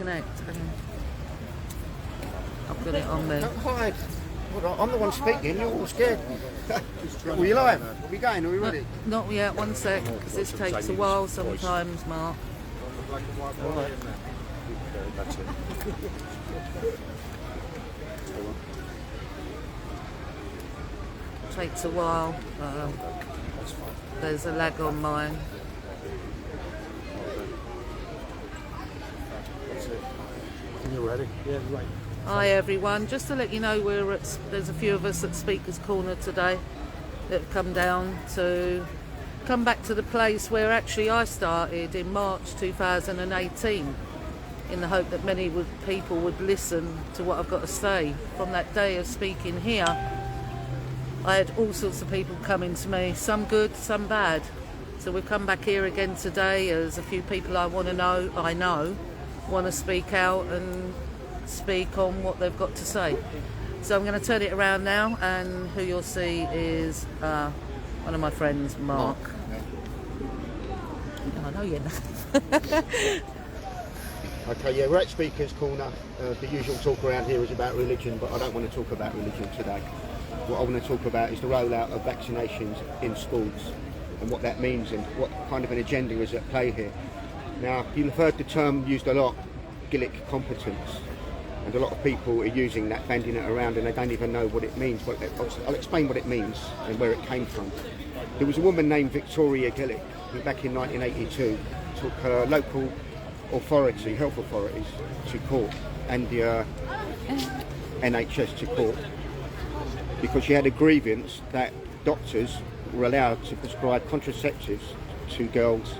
connect. And I've got it on me. Don't hide. Well, I'm the one speaking, you're all scared. Are you live? Are we going? Are we ready? Not yet, one sec, because this takes a while sometimes, Mark. Alright. That's it. Takes a while. That's fine. There's a lag on mine. That's it. You're ready? Yeah, right. Hi everyone, just to let you know there's a few of us at Speaker's Corner today that have come down to come back to the place where actually I started in March 2018 in the hope that many people would listen to what I've got to say. From that day of speaking here, I had all sorts of people coming to me, some good, some bad. So we've come back here again today as a few people I know want to speak out and speak on what they've got to say. So I'm going to turn it around now, and who you'll see is one of my friends, Mark. I know you know. Okay, yeah, we're at Speaker's Corner. The usual talk around here is about religion, but I don't want to talk about religion today. What I want to talk about is the rollout of vaccinations in schools and what that means and what kind of an agenda is at play here. Now, you've heard the term used a lot, Gillick competence. And a lot of people are using that, banding it around, and they don't even know what it means. But I'll explain what it means and where it came from. There was a woman named Victoria Gillick who back in 1982 took her local authority, health authorities, to court and the NHS to court because she had a grievance that doctors were allowed to prescribe contraceptives to girls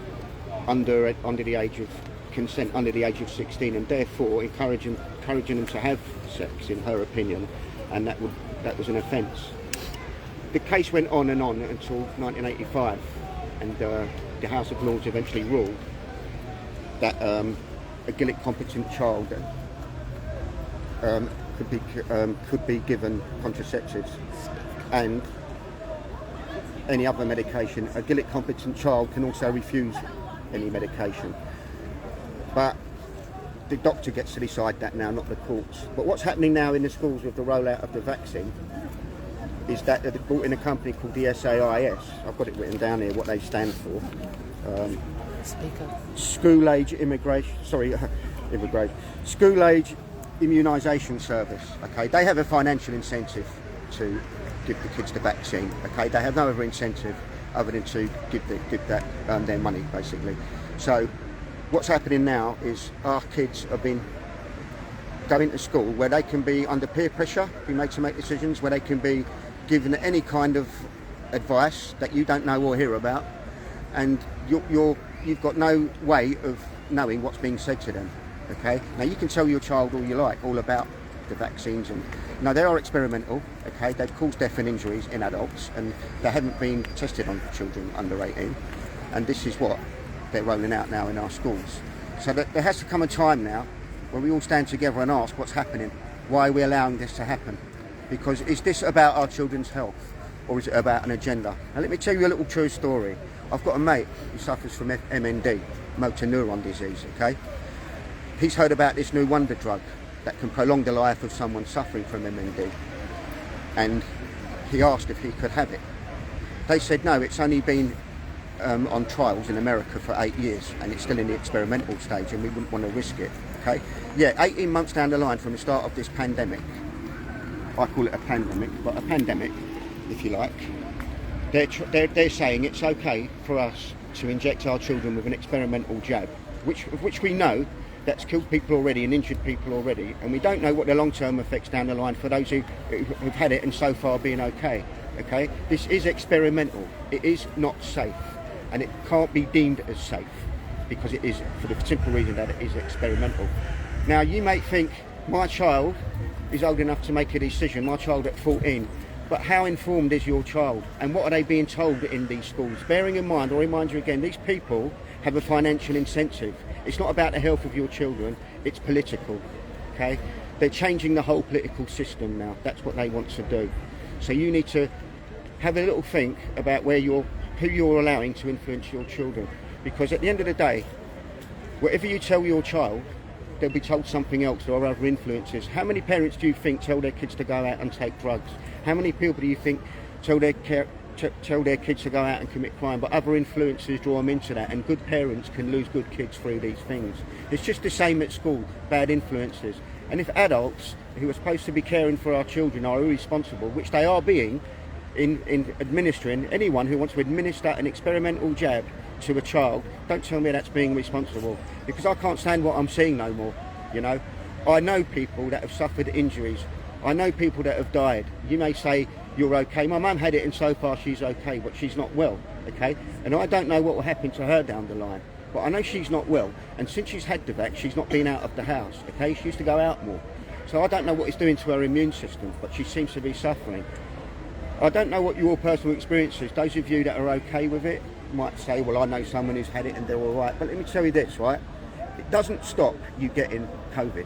under the age of consent, under the age of 16, and therefore encouraging them to have sex, in her opinion, and that was an offence. The case went on until 1985, and the House of Lords eventually ruled that a Gillick competent child could be given contraceptives and any other medication. A Gillick competent child can also refuse any medication. But the doctor gets to decide that now, not the courts. But what's happening now in the schools with the rollout of the vaccine is that they've brought in a company called the SAIS. I've got it written down here, what they stand for. School Age School Age Immunisation Service. Okay, they have a financial incentive to give the kids the vaccine. Okay, they have no other incentive other than to give their money, basically. So what's happening now is our kids have been going to school where they can be under peer pressure, be made to make decisions, where they can be given any kind of advice that you don't know or hear about, and you've got no way of knowing what's being said to them. Okay, now you can tell your child all you like all about the vaccines, and now they are experimental. Okay, they've caused death and injuries in adults, and they haven't been tested on children under 18, and this is what they're rolling out now in our schools. So that there has to come a time now where we all stand together and ask what's happening, why are we allowing this to happen? Because is this about our children's health, or is it about an agenda? Now let me tell you a little true story. I've got a mate who suffers from MND, motor neuron disease, okay? He's heard about this new wonder drug that can prolong the life of someone suffering from MND, and he asked if he could have it. They said no, it's only been on trials in America for 8 years, and it's still in the experimental stage, and we wouldn't want to risk it. Okay, yeah, 18 months down the line from the start of this pandemic, I call it a pandemic, but a pandemic, if you like, they're saying it's okay for us to inject our children with an experimental jab, which we know that's killed people already and injured people already, and we don't know what the long-term effects down the line for those who've had it and so far been okay. Okay, this is experimental. It is not safe, and it can't be deemed as safe because it is, for the simple reason that it is experimental. Now, you may think my child is old enough to make a decision, my child at 14, but how informed is your child, and what are they being told in these schools? Bearing in mind, I'll remind you again, these people have a financial incentive. It's not about the health of your children, it's political. Okay, they're changing the whole political system now. That's what they want to do. So you need to have a little think about who you're allowing to influence your children, because at the end of the day, whatever you tell your child they'll be told something else or other influences. How many parents do you think tell their kids to go out and take drugs? How many people do you think tell their kids to go out and commit crime, but other influences draw them into that, and good parents can lose good kids through these things? It's just the same at school, bad influences. And if adults who are supposed to be caring for our children are irresponsible, which they are being in administering, anyone who wants to administer an experimental jab to a child, don't tell me that's being responsible, because I can't stand what I'm seeing no more. You know, I know people that have suffered injuries. I know people that have died. You may say you're okay. My mum had it and so far she's okay, but she's not well, okay? And I don't know what will happen to her down the line, but I know she's not well. And since she's had the vax, she's not been out of the house, okay? She used to go out more. So I don't know what it's doing to her immune system, but she seems to be suffering. I don't know what your personal experience is. Those of you that are okay with it might say, well, I know someone who's had it and they're all right. But let me tell you this, right? It doesn't stop you getting COVID,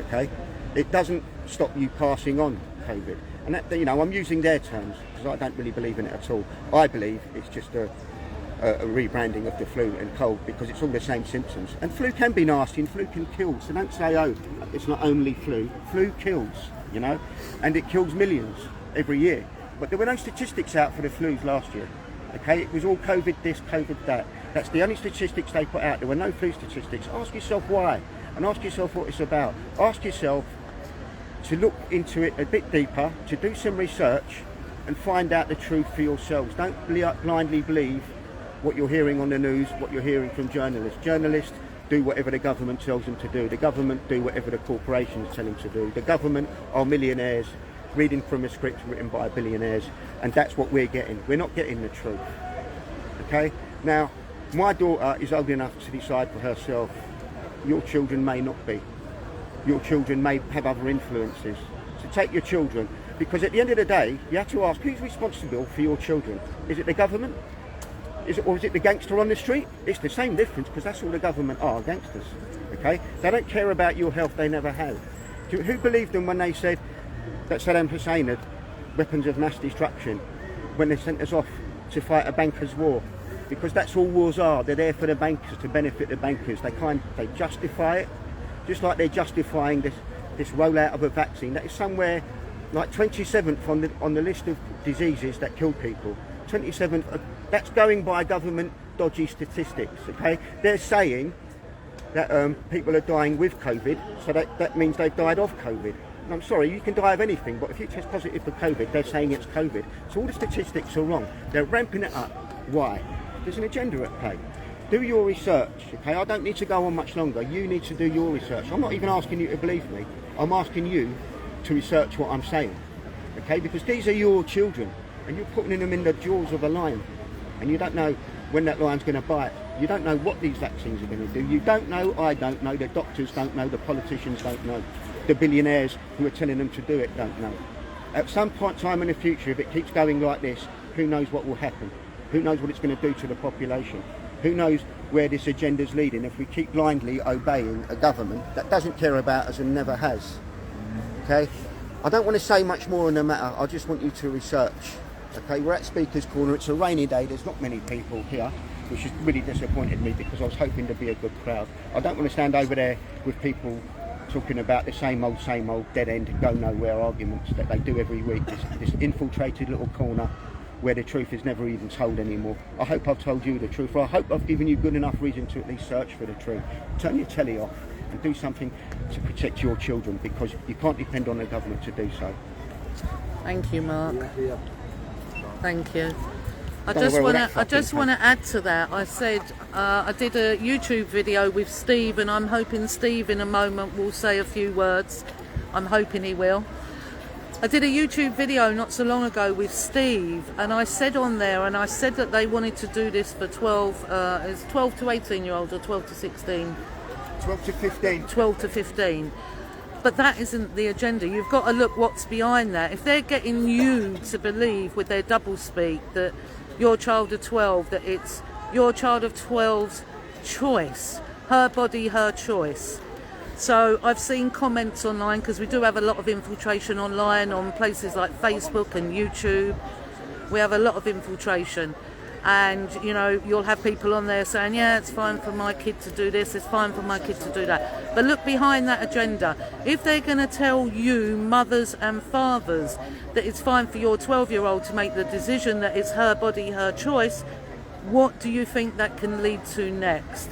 okay? It doesn't stop you passing on COVID. And that, you know, I'm using their terms because I don't really believe in it at all. I believe it's just a rebranding of the flu and cold, because it's all the same symptoms. And flu can be nasty and flu can kill. So don't say, oh, it's not only flu. Flu kills, you know, and it kills millions every year. But there were no statistics out for the flus last year. Okay, it was all COVID this, COVID that. That's the only statistics they put out. There were no flu statistics. Ask yourself why, and ask yourself what it's about. Ask yourself to look into it a bit deeper, to do some research and find out the truth for yourselves. Don't blindly believe what you're hearing on the news, what you're hearing from journalists. Journalists do whatever the government tells them to do. The government do whatever the corporations tell them to do. The government are millionaires reading from a script written by billionaires, and that's what we're getting. We're not getting the truth. Okay? Now, my daughter is old enough to decide for herself. Your children may not be. Your children may have other influences. So take your children, because at the end of the day, you have to ask, who's responsible for your children? Is it the government? Or is it the gangster on the street? It's the same difference, because that's all the government are, gangsters. Okay? They don't care about your health, they never have. Who believed them when they said that Saddam Hussein had weapons of mass destruction when they sent us off to fight a bankers' war? Because that's all wars are. They're there for the bankers, to benefit the bankers. They justify it, just like they're justifying this rollout of a vaccine that is somewhere like 27th on the list of diseases that kill people. 27th. That's going by government dodgy statistics. Okay, they're saying that people are dying with COVID, so that means they've died of COVID. And I'm sorry, you can die of anything, but if you test positive for COVID, they're saying it's COVID. So all the statistics are wrong. They're ramping it up. Why? There's an agenda at play. Do your research, okay? I don't need to go on much longer. You need to do your research. I'm not even asking you to believe me. I'm asking you to research what I'm saying, okay? Because these are your children, and you're putting them in the jaws of a lion, and you don't know when that lion's going to bite. You don't know what these vaccines are going to do. You don't know, I don't know, the doctors don't know, the politicians don't know, the billionaires who are telling them to do it don't know. At some point time in the future, if it keeps going like this, who knows what will happen? Who knows what it's going to do to the population? Who knows where this agenda's leading if we keep blindly obeying a government that doesn't care about us and never has? Okay? I don't want to say much more on the matter. I just want you to research. Okay, we're at Speaker's Corner. It's a rainy day. There's not many people here, which has really disappointed me because I was hoping to be a good crowd. I don't want to stand over there with people talking about the same old, dead end, go nowhere arguments that they do every week. This infiltrated little corner where the truth is never even told anymore. I hope I've told you the truth, or I hope I've given you good enough reason to at least search for the truth. Turn your telly off and do something to protect your children, because you can't depend on the government to do so. Thank you, Mark. Thank you. I Don't know where just want to add to that. I said I did a YouTube video with Steve, and I'm hoping Steve in a moment will say a few words. I'm hoping he will. I did a YouTube video not so long ago with Steve, and I said on there, and I said that they wanted to do this for 12 to 18 year olds or 12 to 16. 12 to 15. 12 to 15. But that isn't the agenda. You've got to look what's behind that. If they're getting you to believe with their doublespeak that your child of 12, that it's your child of 12's choice, her body, her choice. So I've seen comments online, because we do have a lot of infiltration online on places like Facebook and YouTube. We have a lot of infiltration. And you know, you'll have people on there saying, yeah, it's fine for my kid to do this, it's fine for my kid to do that. But look behind that agenda. If they're going to tell you, mothers and fathers, that it's fine for your 12-year-old to make the decision that it's her body, her choice, what do you think that can lead to next?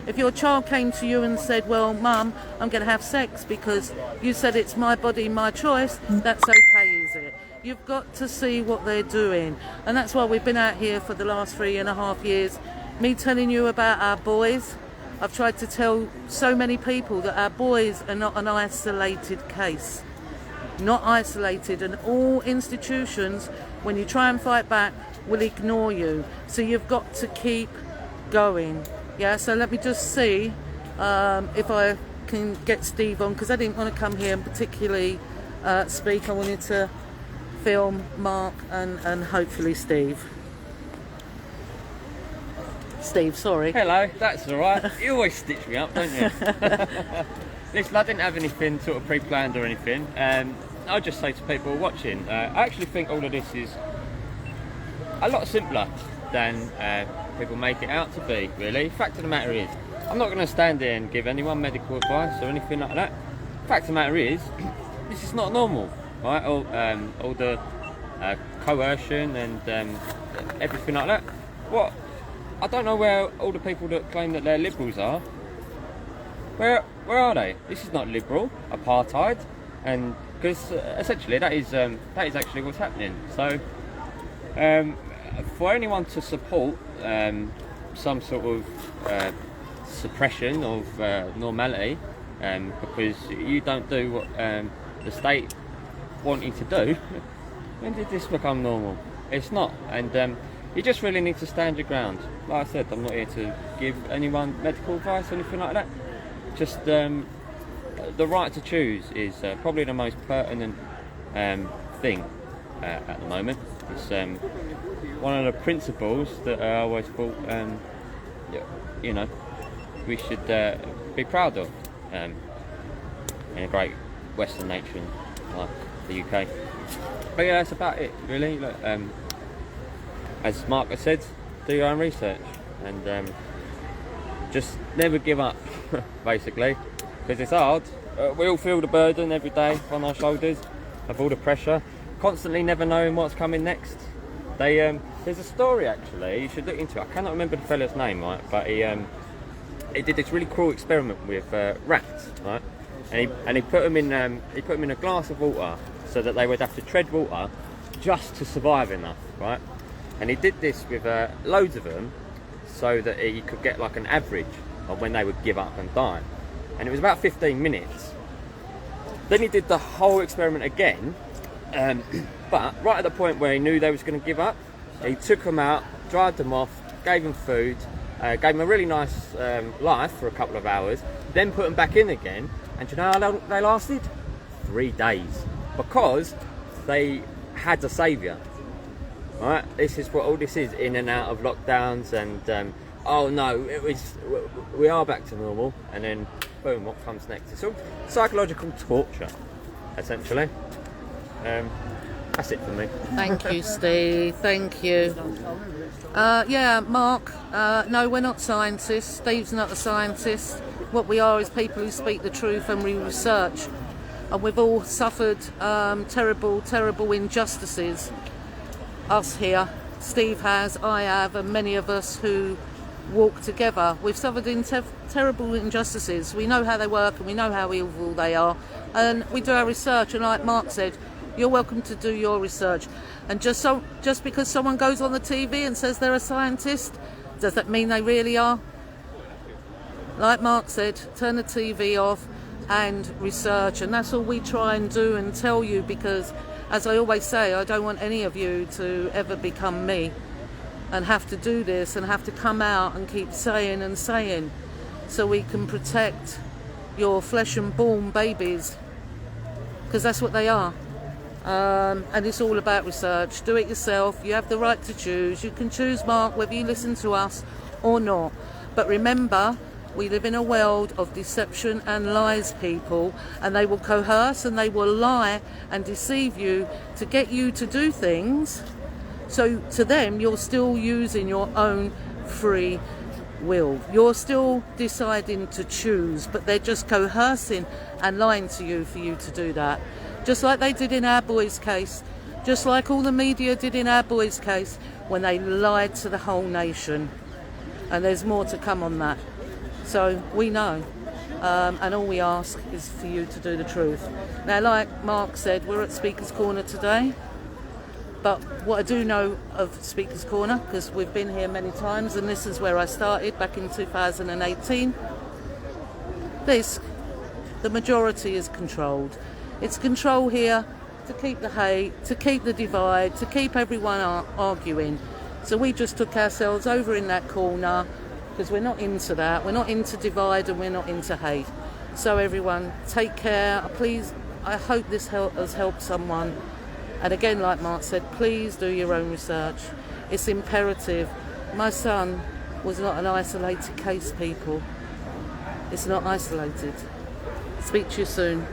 If your child came to you and said, well, Mum, I'm going to have sex because you said it's my body, my choice, that's okay, is it? You've got to see what they're doing. And that's why we've been out here for the last 3.5 years. Me telling you about our boys. I've tried to tell so many people that our boys are not an isolated case. Not isolated. And all institutions, when you try and fight back, will ignore you. So you've got to keep going. Yeah, so let me just see if I can get Steve on, because I didn't want to come here and particularly speak. I wanted to film Mark and hopefully Steve. Steve, sorry. Hello, that's alright. You always stitch me up, don't you? Listen, I didn't have anything sort of pre-planned or anything. I'll just say to people watching, I actually think all of this is a lot simpler than people make it out to be, really. Fact of the matter is, I'm not going to stand there and give anyone medical advice or anything like that. Fact of the matter is, this is not normal, right? All the coercion and everything like that. What? I don't know where all the people that claim that they're liberals are. Where are they? This is not liberal, apartheid, and because essentially that is actually what's happening. So for anyone to support some sort of suppression of normality, because you don't do what the state want you to do, when did this become normal? It's not, and you just really need to stand your ground. Like I said, I'm not here to give anyone medical advice or anything like that. Just the right to choose is probably the most pertinent thing at the moment. It's one of the principles that I always thought, you know, we should be proud of in a great Western nation like the UK. But yeah, that's about it, really. Look, as Mark has said, do your own research and just never give up, basically, because it's hard. We all feel the burden every day on our shoulders of all the pressure, constantly never knowing what's coming next. There's a story actually, you should look into it. I cannot remember the fella's name, right? But he did this really cruel experiment with rats, right? And he put them in a glass of water so that they would have to tread water just to survive enough, right? And he did this with loads of them so that he could get like an average of when they would give up and die. And it was about 15 minutes. Then he did the whole experiment again, but right at the point where he knew they was going to give up, he took them out, dried them off, gave them food, gave them a really nice life for a couple of hours, then put them back in again, and do you know how long they lasted? 3 days. Because they had a saviour. Right, this is what all this is, in and out of lockdowns, and oh no, we are back to normal, and then boom, what comes next? It's all psychological torture, essentially. That's it for me. Thank you, Steve. Thank you. Yeah, Mark, no, we're not scientists. Steve's not a scientist. What we are is people who speak the truth and we research. And we've all suffered terrible, terrible injustices. Us here, Steve has, I have, and many of us who walk together. We've suffered terrible injustices. We know how they work and we know how evil they are. And we do our research, and like Mark said, you're welcome to do your research. And just because someone goes on the TV and says they're a scientist, does that mean they really are? Like Mark said, turn the TV off and research. And that's all we try and do and tell you, because as I always say, I don't want any of you to ever become me and have to do this and have to come out and keep saying and saying, so we can protect your flesh and bone babies, because that's what they are. And it's all about research. Do it yourself. You have the right to choose. You can choose, Mark, whether you listen to us or not. But remember, we live in a world of deception and lies, people, and they will coerce and they will lie and deceive you to get you to do things So to them, you're still using your own free will. You're still deciding to choose, but they're just coercing and lying to you for you to do that. Just like they did in our boys' case, just like all the media did in our boys' case when they lied to the whole nation. And there's more to come on that. So we know. And all we ask is for you to do the truth. Now, like Mark said, we're at Speaker's Corner today. But what I do know of Speaker's Corner, because we've been here many times, and this is where I started back in 2018, the majority is controlled. It's control here to keep the hate, to keep the divide, to keep everyone arguing. So we just took ourselves over in that corner, because we're not into that. We're not into divide and we're not into hate. So everyone, take care. Please, I hope this has helped someone. And again, like Mark said, please do your own research. It's imperative. My son was not an isolated case, people. It's not isolated. Speak to you soon.